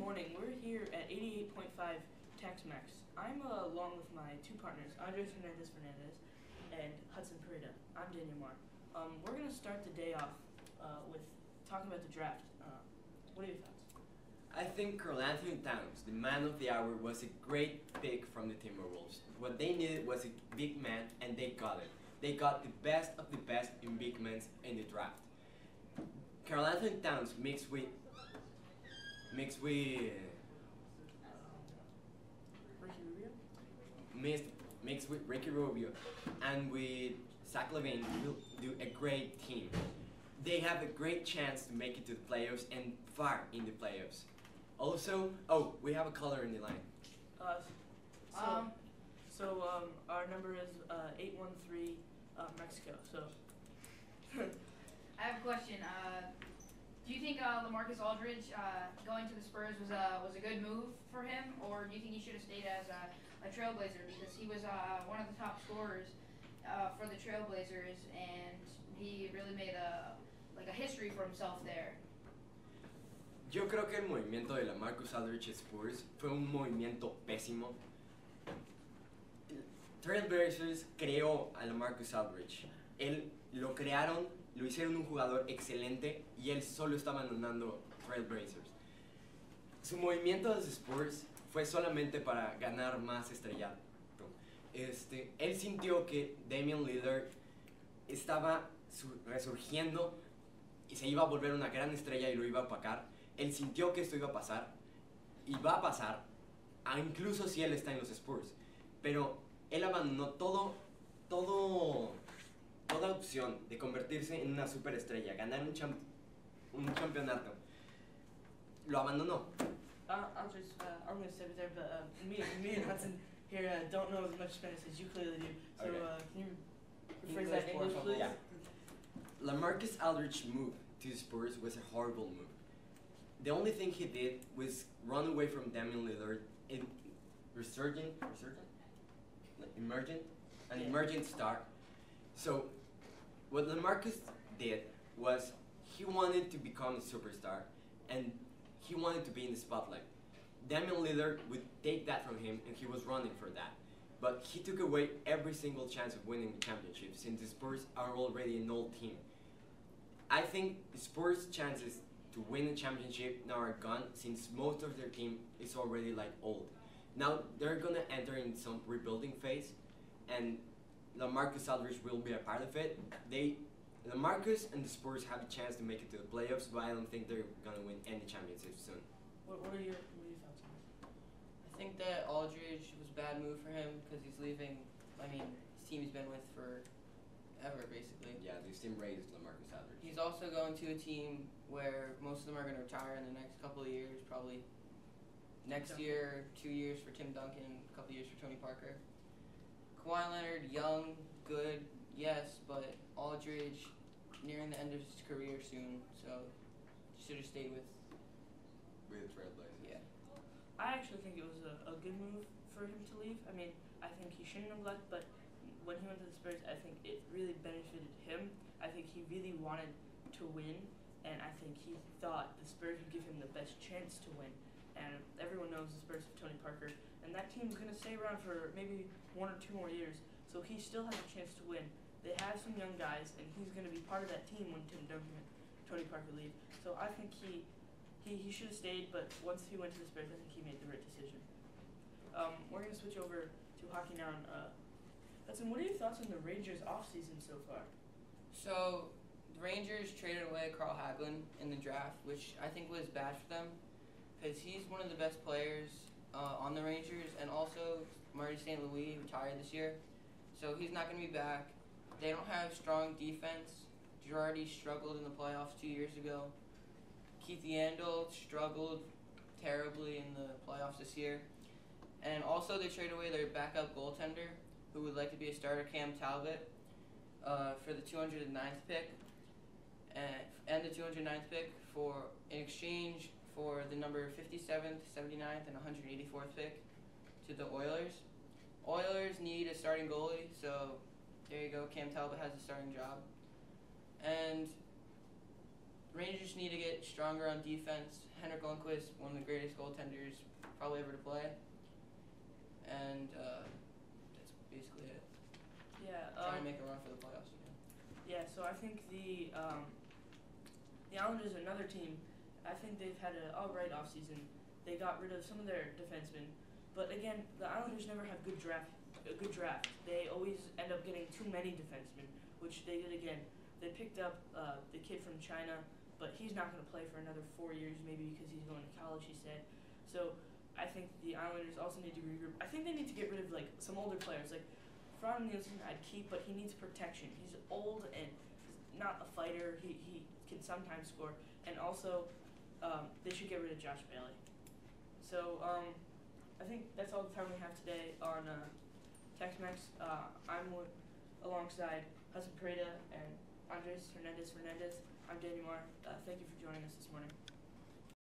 morning. We're here at 88.5 Tex-Mex. I'm along with my two partners, Andres Fernandez and Hudson Pareda. I'm Daniel Marr. We're going to start the day off with talking about the draft. What are your thoughts? I think Karl-Anthony Towns, the man of the hour, was a great pick from the Timberwolves. What they needed was a big man, and they got it. They got the best of the best in big men in the draft. Karl-Anthony Towns mixed with Ricky Rubio? mixed with Ricky Rubio and with Zach LaVine will do a great team. They have a great chance to make it to the playoffs and far in the playoffs. Also, we have a caller in the line. Our number is 813 Mexico. So I have a question. Do you think LaMarcus Aldridge going to the Spurs was a good move for him, or do you think he should have stayed as a Trailblazer, because he was one of the top scorers for the Trailblazers, and he really made a history for himself there? Yo creo que el movimiento de LaMarcus Aldridge Spurs fue un movimiento pésimo. Trailblazers creó a LaMarcus Aldridge. Él lo crearon, lo hicieron un jugador excelente y él solo está abandonando Trailblazers. Su movimiento de los Spurs fue solamente para ganar más estrellato. Él sintió que Damian Lillard estaba resurgiendo y se iba a volver una gran estrella y lo iba a opacar. Él sintió que esto iba a pasar y va a pasar, incluso si él está en los Spurs. Pero él abandonó toda opción de convertirse en una superestrella, ganar un campeonato. Lo abandonó. I'm going to step there, but me and Hudson here don't know as much Spanish as you clearly do. So Okay. can you rephrase that in English, please? Yeah. LaMarcus Aldridge move to the Spurs was a horrible move. The only thing he did was run away from Damian Lillard, emergent star. So what LaMarcus did was he wanted to become a superstar and he wanted to be in the spotlight. Damian Lillard would take that from him and he was running for that. But he took away every single chance of winning the championship since the Spurs are already an old team. I think the Spurs' chances to win a championship now are gone since most of their team is already old. Now they're gonna enter in some rebuilding phase and LaMarcus Aldridge will be a part of it. LaMarcus and the Spurs have a chance to make it to the playoffs, but I don't think they're gonna win any championships soon. What are your thoughts on this? I think that Aldridge was a bad move for him because he's leaving. His team he's been with forever, basically. Yeah, this team raised LaMarcus Aldridge. He's also going to a team where most of them are going to retire in the next couple of years, probably next year, 2 years for Tim Duncan, a couple of years for Tony Parker. Kawhi Leonard, young, good, yes, but Aldridge nearing the end of his career soon, so should have stayed with Trailblazers. Yeah. I actually think it was a good move for him to leave. I think he shouldn't have left, but when he went to the Spurs, I think it really benefited him. I think he really wanted to win, and I think he thought the Spurs would give him the best chance to win. And everyone knows the Spurs have Tony Parker, and that team's going to stay around for maybe 1 or 2 more years, so he still has a chance to win. They have some young guys, and he's going to be part of that team when Tim Duncan and Tony Parker leave. So I think he should have stayed, but once he went to the Spurs, I think he made the right decision. We're going to switch over to hockey now. Hudson, what are your thoughts on the Rangers' offseason so far? So the Rangers traded away Carl Hagelin in the draft, which I think was bad for them because he's one of the best players on the Rangers, and also Marty St. Louis retired this year, so he's not going to be back. They don't have strong defense. Girardi struggled in the playoffs 2 years ago. Keith Yandel struggled terribly in the playoffs this year. And also they traded away their backup goaltender, who would like to be a starter, Cam Talbot, for the 209th pick. And the 209th pick in exchange for the number 57th, 79th, and 184th pick to the Oilers. Oilers need a starting goalie, so there you go. Cam Talbot has a starting job. And Rangers need to get stronger on defense. Henrik Lundqvist, one of the greatest goaltenders probably ever to play. And that's basically it. Yeah. Trying to make a run for the playoffs again. Yeah. So I think the Islanders are another team. I think they've had an all right offseason. They got rid of some of their defensemen, but again, the Islanders never have a good draft. They always end up getting too many defensemen, which they did again. They picked up the kid from China, but he's not going to play for another 4 years, maybe because he's going to college, he said. So I think the Islanders also need to regroup. I think they need to get rid of like some older players. Like Frans Nielsen I'd keep, but he needs protection. He's old and he's not a fighter. He can sometimes score. And also, they should get rid of Josh Bailey. So I think that's all the time we have today on Tex-Mex. I'm alongside Hudson Pareda and Andres Hernandez. I'm Daniel Marr. Thank you for joining us this morning.